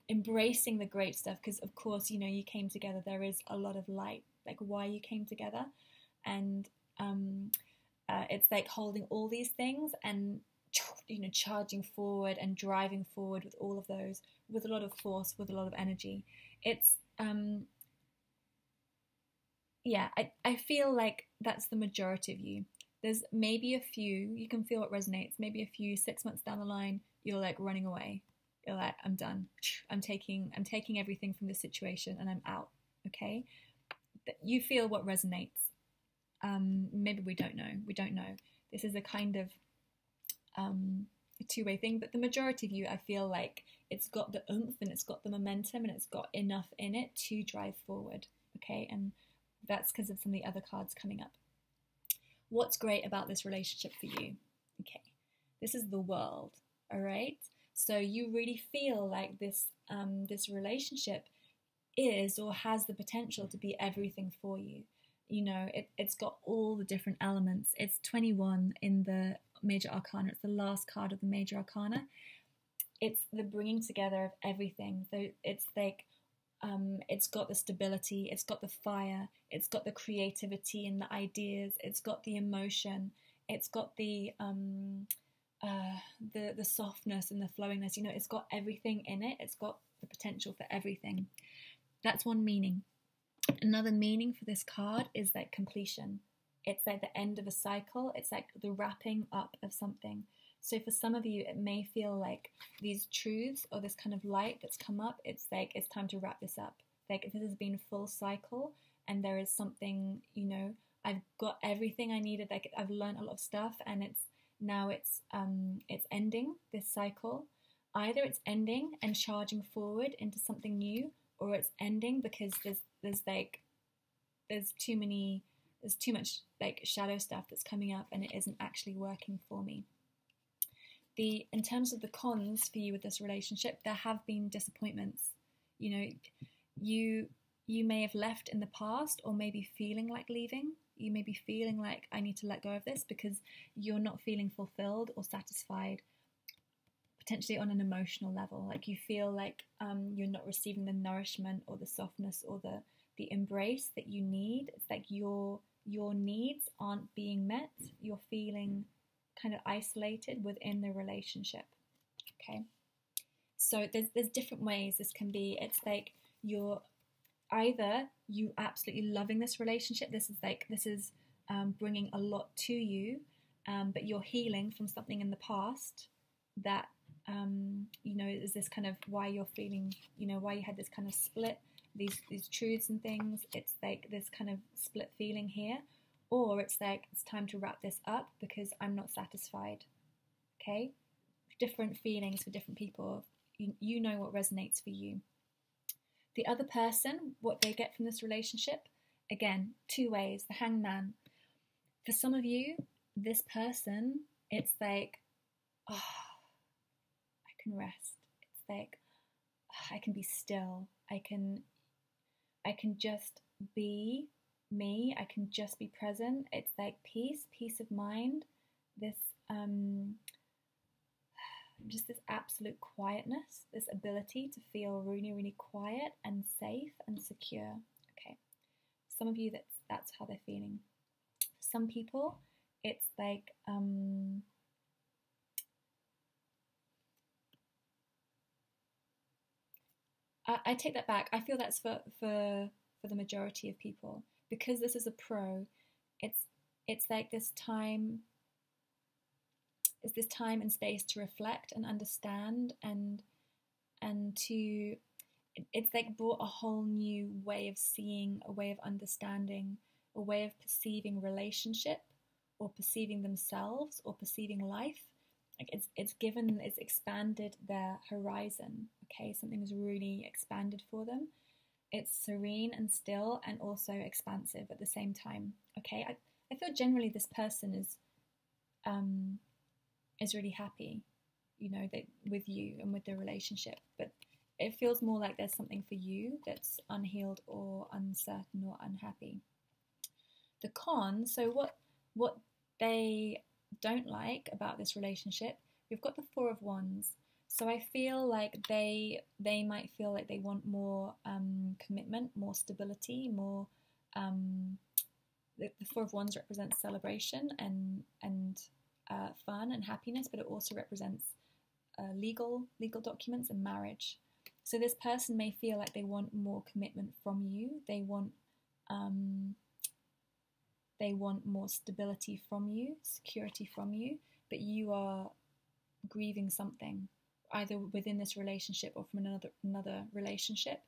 S1: embracing the great stuff, because of course, you know, you came together, there is a lot of light, like why you came together. And it's like holding all these things and, you know, charging forward and driving forward with all of those, with a lot of force, with a lot of energy. It's yeah, I feel like that's the majority of you. There's maybe a few, you can feel what resonates, maybe a few 6 months down the line, you're like running away. You're like, I'm done. I'm taking everything from this situation and I'm out. Okay? You feel what resonates. Maybe we don't know. We don't know. This is a kind of a two-way thing, but the majority of you, I feel like it's got the oomph and it's got the momentum and it's got enough in it to drive forward. Okay? And that's because of some of the other cards coming up. What's great about this relationship for you? Okay, this is the world, all right? So you really feel like this this relationship is or has the potential to be everything for you. You know, it's got all the different elements. It's 21 in the Major Arcana. It's the last card of the Major Arcana. It's the bringing together of everything. So it's like, it's got the stability, it's got the fire, it's got the creativity and the ideas, it's got the emotion, it's got the softness and the flowingness. You know, it's got everything in it. It's got the potential for everything. That's one meaning. Another meaning for this card is like completion. It's like the end of a cycle. It's like the wrapping up of something. So for some of you, it may feel like these truths or this kind of light that's come up, it's like, it's time to wrap this up. Like if this has been a full cycle and there is something, you know, I've got everything I needed, like I've learned a lot of stuff and it's ending this cycle. Either it's ending and charging forward into something new, or it's ending because there's too much like shadow stuff that's coming up and it isn't actually working for me. In terms of the cons for you with this relationship, there have been disappointments. You know, you may have left in the past, or maybe feeling like leaving. You may be feeling like I need to let go of this because you're not feeling fulfilled or satisfied, potentially on an emotional level. Like you feel like you're not receiving the nourishment or the softness or the embrace that you need. It's like your needs aren't being met. You're feeling kind of isolated within the relationship. Okay, so there's different ways this can be. It's like you're either you absolutely loving this relationship. This is bringing a lot to you, but you're healing from something in the past that you know, is this kind of why you're feeling, you know, why you had this kind of split, these truths and things. It's like this kind of split feeling here. Or it's like, it's time to wrap this up because I'm not satisfied. Okay? Different feelings for different people. You know what resonates for you. The other person, what they get from this relationship, again, two ways. The Hangman. For some of you, this person, it's like, oh, I can rest. It's like, oh, I can be still. I can just be me. I can just be present. It's like peace of mind, this just this absolute quietness, this ability to feel really, really quiet and safe and secure. Okay, some of you that's how they're feeling. Some people, it's like I take that back. I feel that's for the majority of people. Because this is a pro, it's like this time. It's this time and space to reflect and understand and to. It's like brought a whole new way of seeing, a way of understanding, a way of perceiving relationship, or perceiving themselves, or perceiving life. Like it's expanded their horizon. Okay, something's really expanded for them. It's serene and still and also expansive at the same time. Okay, I feel generally this person is really happy. that with you and with the relationship, but it feels more like there's something for you that's unhealed or uncertain or unhappy. The con, so what they don't like about this relationship, we've got the Four of Wands. So I feel like they might feel like they want more commitment, more stability, more. The Four of Wands represents celebration and fun and happiness, but it also represents legal documents and marriage. So this person may feel like they want more commitment from you. They want more stability from you, security from you, but you are grieving something, either within this relationship or from another relationship.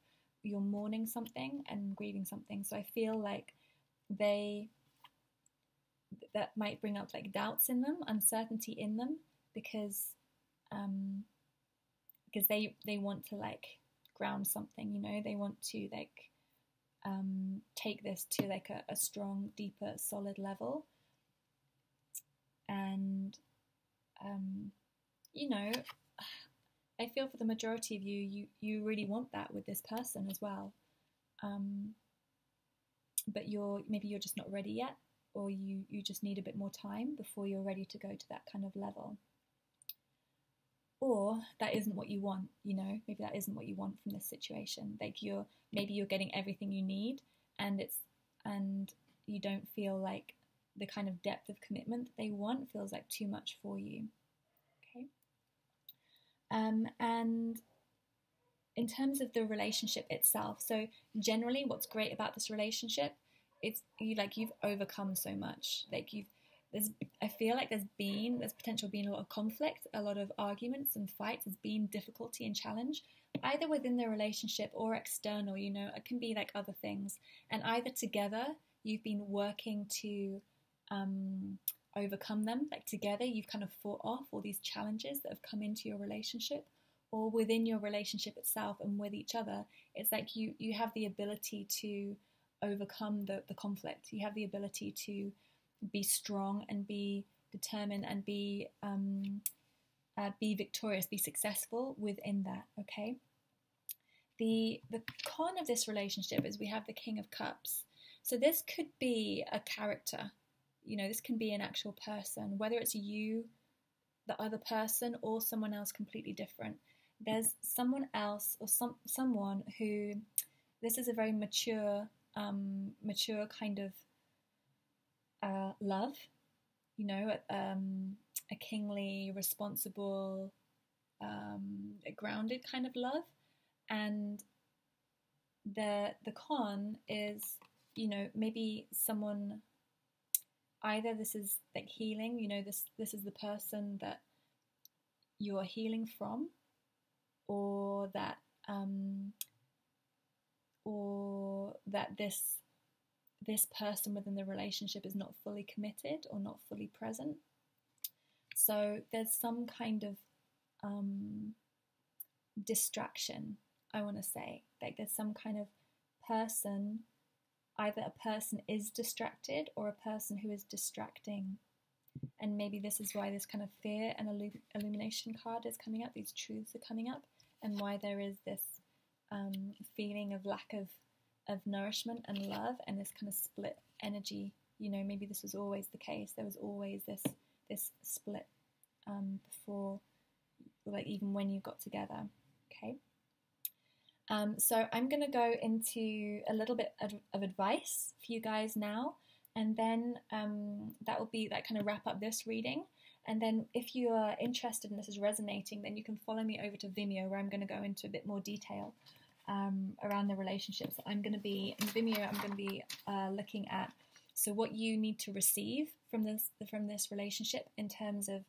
S1: You're mourning something and grieving something. So I feel like that might bring up like doubts in them, uncertainty in them, because they want to like ground something, they want to like take this to like a strong, deeper, solid level. And I feel for the majority of you really want that with this person as well, but maybe you're just not ready yet, or you just need a bit more time before you're ready to go to that kind of level. Or that isn't what you want, maybe that isn't what you want from this situation. Like maybe you're getting everything you need, and you don't feel like the kind of depth of commitment that they want feels like too much for you. Okay. And in terms of the relationship itself, so generally what's great about this relationship, it's you've overcome so much. I feel like there's potential being a lot of conflict, a lot of arguments and fights. There's been difficulty and challenge, either within the relationship or external, it can be like other things. And either together you've been working to overcome them, like together you've kind of fought off all these challenges that have come into your relationship, or within your relationship itself and with each other. It's like you have the ability to overcome the conflict. You have the ability to be strong and be determined and be victorious, be successful within that. Okay. The con of this relationship is we have the King of Cups. So this could be a character. This can be an actual person, whether it's you, the other person, or someone else completely different. There's someone else or someone who, this is a very mature kind of love, a kingly, responsible, a grounded kind of love. And the con is, maybe someone, either this is like healing, this is the person that you're healing from, or that this person within the relationship is not fully committed or not fully present. So there's some kind of distraction, I want to say. Like there's some kind of person, either a person is distracted or a person who is distracting. And maybe this is why this kind of fear and illumination card is coming up, these truths are coming up, and why there is this feeling of lack of nourishment and love, and this kind of split energy. Maybe this was always the case. There was always this split before, like even when you got together. Okay. So I'm going to go into a little bit of advice for you guys now, and then that will be that kind of wrap up this reading. And then if you are interested and this is resonating, then you can follow me over to Vimeo, where I'm going to go into a bit more detail around the relationships. I'm going to be in Vimeo. I'm going to be looking at what you need to receive from this relationship in terms of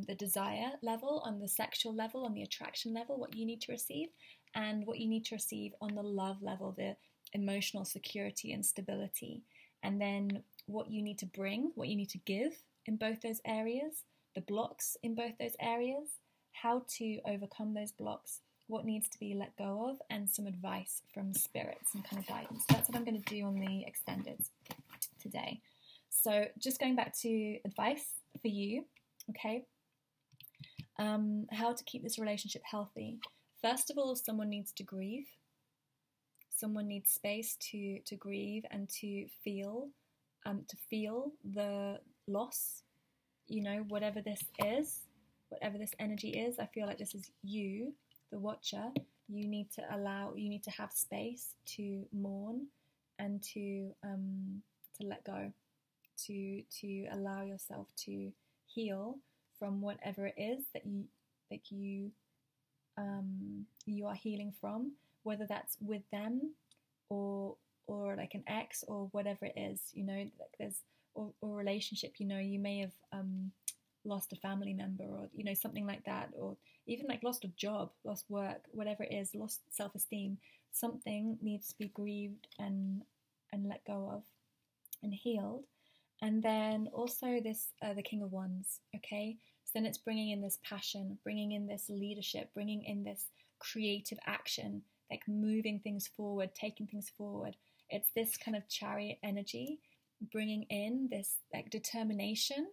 S1: the desire level, on the sexual level, on the attraction level, what you need to receive, and what you need to receive on the love level, the emotional security and stability, and then what you need to bring, what you need to give in both those areas, the blocks in both those areas, how to overcome those blocks, what needs to be let go of, and some advice from spirits and kind of guidance. So that's what I'm going to do on the extended today. So just going back to advice for you, okay? How to keep this relationship healthy. First of all, someone needs to grieve. Someone needs space to grieve and to feel the loss. You know, whatever this is, whatever this energy is, I feel like this is you, the watcher. You need to have space to mourn and to let go, to allow yourself to heal from whatever it is that you are healing from, whether that's with them or like an ex or whatever it is, you know, like there's or relationship, you know, you may have lost a family member or, you know, something like that, or even like lost a job, lost work, whatever it is, lost self-esteem. Something needs to be grieved and let go of and healed. And then also this the King of Wands, okay? So then it's bringing in this passion, bringing in this leadership, bringing in this creative action, like moving things forward, taking things forward. It's this kind of Chariot energy, bringing in this like determination,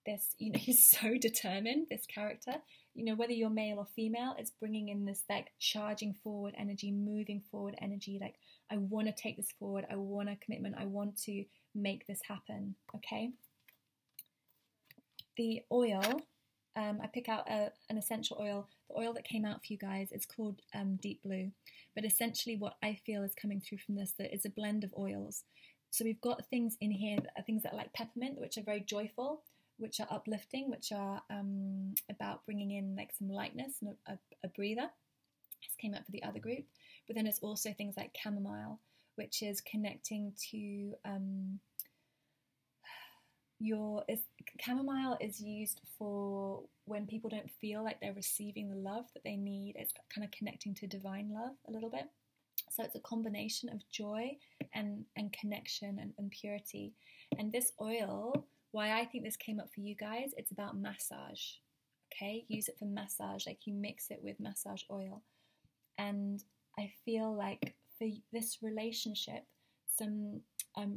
S1: this, you know, he's so determined, this character, you know, whether you're male or female, it's bringing in this like charging forward energy, moving forward energy, like I want to take this forward, I want a commitment, I want to make this happen, okay? The oil, I pick out an essential oil. The oil that came out for you guys, it's called Deep Blue. But essentially what I feel is coming through from this, that it's a blend of oils. So we've got things in here that are things that are like peppermint, which are very joyful, which are uplifting, which are about bringing in like some lightness and a breather. This came out for the other group. But then it's also things like chamomile, which is connecting to chamomile is used for when people don't feel like they're receiving the love that they need. It's kind of connecting to divine love a little bit. So it's a combination of joy and connection and purity. And this oil, why I think this came up for you guys, it's about massage. Okay, use it for massage, like you mix it with massage oil. And I feel like for this relationship, some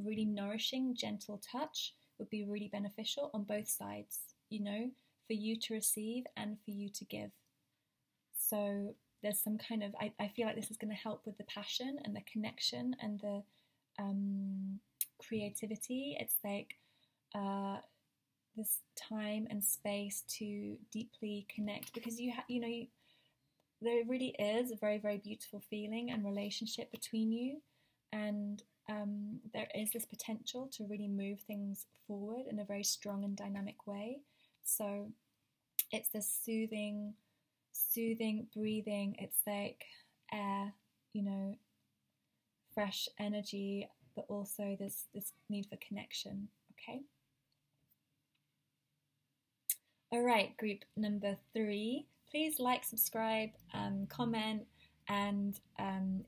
S1: really nourishing, gentle touch would be really beneficial on both sides, you know, for you to receive and for you to give. So there's some kind of, I feel like this is going to help with the passion and the connection and the creativity. It's like this time and space to deeply connect, because there really is a very, very beautiful feeling and relationship between you, and there is this potential to really move things forward in a very strong and dynamic way. So it's this soothing breathing. It's like air, you know, fresh energy, but also this need for connection. Okay. All right, group number 3. Please like, subscribe, comment, and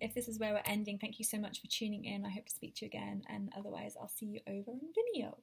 S1: if this is where we're ending, thank you so much for tuning in. I hope to speak to you again, and otherwise I'll see you over on Vimeo.